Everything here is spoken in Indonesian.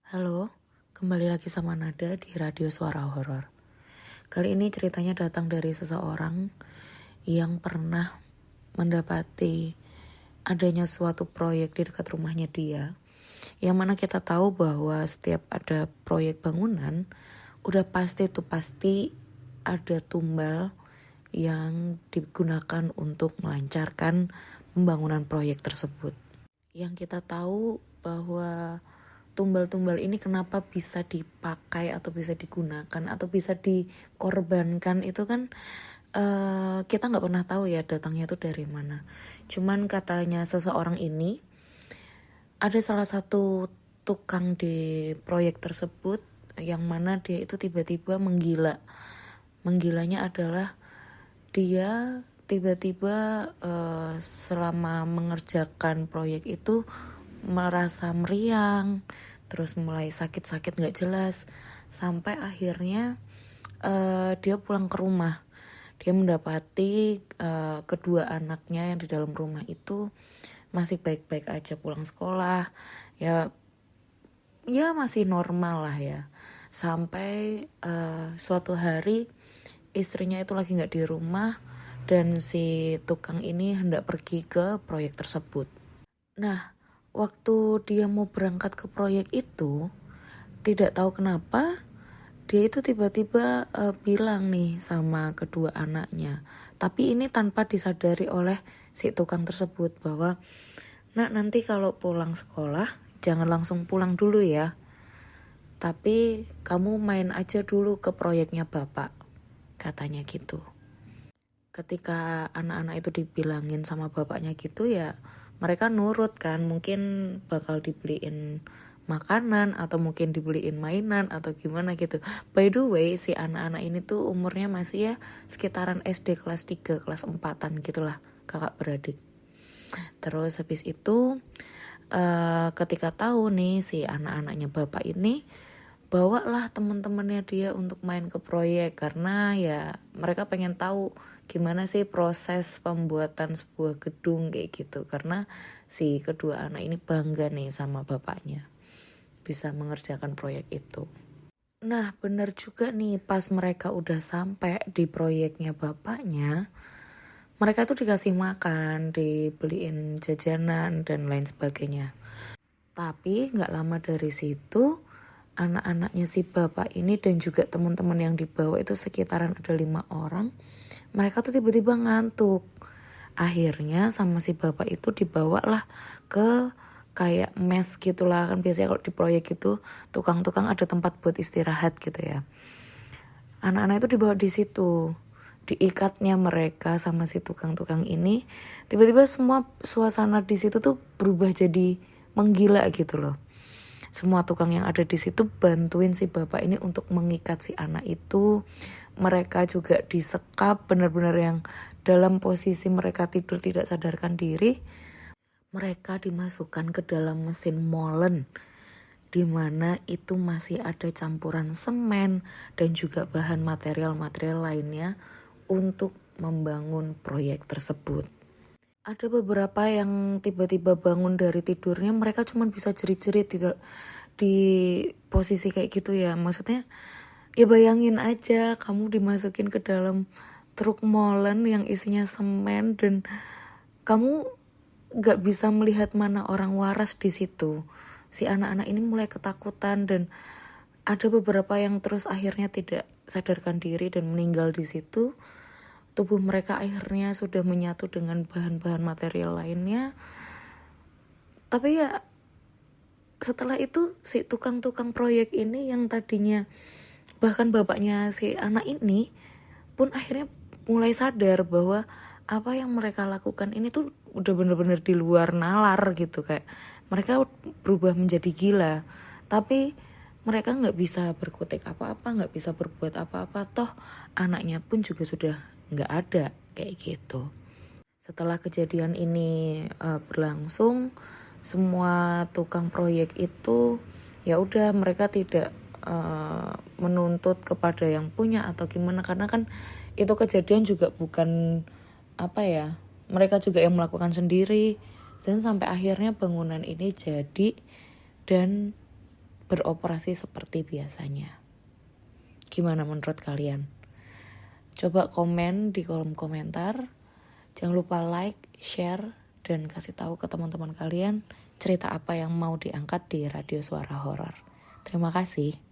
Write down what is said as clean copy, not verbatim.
Halo, kembali lagi sama Nada di Radio Suara Horor. Kali ini ceritanya datang dari seseorang yang pernah mendapati adanya suatu proyek di dekat rumahnya dia. Yang mana kita tahu bahwa setiap ada proyek bangunan, udah pasti ada tumbal yang digunakan untuk melancarkan pembangunan proyek tersebut. Yang kita tahu bahwa tumbal-tumbal ini kenapa bisa dipakai atau bisa digunakan atau bisa dikorbankan itu kan kita nggak pernah tahu ya datangnya itu dari mana. Cuman katanya seseorang ini ada salah satu tukang di proyek tersebut yang mana dia itu tiba-tiba menggila. Menggilanya adalah dia tiba-tiba selama mengerjakan proyek itu merasa meriang, terus mulai sakit-sakit gak jelas, sampai akhirnya dia pulang ke rumah. Dia mendapati kedua anaknya yang di dalam rumah itu masih baik-baik aja, pulang sekolah, ya masih normal lah ya. Sampai suatu hari istrinya itu lagi gak di rumah dan si tukang ini hendak pergi ke proyek tersebut. Nah, waktu dia mau berangkat ke proyek itu, tidak tahu kenapa dia itu tiba-tiba bilang nih sama kedua anaknya. Tapi ini tanpa disadari oleh si tukang tersebut bahwa, "Nak, nanti kalau pulang sekolah jangan langsung pulang dulu ya. Tapi kamu main aja dulu ke proyeknya Bapak," katanya gitu. Ketika anak-anak itu dibilangin sama bapaknya gitu ya, mereka nurut kan, mungkin bakal dibeliin makanan atau mungkin dibeliin mainan atau gimana gitu. By the way, si anak-anak ini tuh umurnya masih ya sekitaran SD kelas 3, kelas 4-an gitulah, kakak beradik. Terus habis itu ketika tahu nih si anak-anaknya bapak ini, bawalah teman-temannya dia untuk main ke proyek karena ya mereka pengen tahu gimana sih proses pembuatan sebuah gedung kayak gitu, karena si kedua anak ini bangga nih sama bapaknya bisa mengerjakan proyek itu. Nah, benar juga nih, pas mereka udah sampai di proyeknya bapaknya, mereka tuh dikasih makan, dibeliin jajanan dan lain sebagainya. Tapi gak lama dari situ, anak-anaknya si bapak ini dan juga teman-teman yang dibawa itu sekitaran ada 5 orang, mereka tuh tiba-tiba ngantuk. Akhirnya sama si bapak itu dibawalah ke kayak mes gitulah, kan biasanya kalau di proyek itu tukang-tukang ada tempat buat istirahat gitu ya. Anak-anak itu dibawa di situ. Diikatnya mereka sama si tukang-tukang ini, tiba-tiba semua suasana di situ tuh berubah jadi menggila gitu loh. Semua tukang yang ada di situ bantuin si bapak ini untuk mengikat si anak itu. Mereka juga disekap benar-benar yang dalam posisi mereka tidur tidak sadarkan diri. Mereka dimasukkan ke dalam mesin molen, di mana itu masih ada campuran semen dan juga bahan material-material lainnya untuk membangun proyek tersebut. Ada beberapa yang tiba-tiba bangun dari tidurnya, mereka cuma bisa jerit-jerit di posisi kayak gitu ya. Maksudnya ya bayangin aja kamu dimasukin ke dalam truk molen yang isinya semen dan kamu gak bisa melihat mana orang waras di situ. Si anak-anak ini mulai ketakutan dan ada beberapa yang terus akhirnya tidak sadarkan diri dan meninggal di situ. Tubuh mereka akhirnya sudah menyatu dengan bahan-bahan material lainnya. Tapi ya setelah itu si tukang-tukang proyek ini yang tadinya bahkan bapaknya si anak ini pun akhirnya mulai sadar bahwa apa yang mereka lakukan ini tuh udah bener-bener di luar nalar gitu, kayak mereka berubah menjadi gila. Tapi mereka gak bisa berkutik apa-apa, gak bisa berbuat apa-apa, toh anaknya pun juga sudah gak ada kayak gitu. Setelah kejadian ini berlangsung, semua tukang proyek itu ya udah mereka tidak menuntut kepada yang punya atau gimana, karena kan itu kejadian juga bukan apa ya, mereka juga yang melakukan sendiri. Dan sampai akhirnya bangunan ini jadi dan beroperasi seperti biasanya. Gimana menurut kalian? Coba komen di kolom komentar. Jangan lupa like, share, dan kasih tahu ke teman-teman kalian cerita apa yang mau diangkat di Radio Suara Horor. Terima kasih.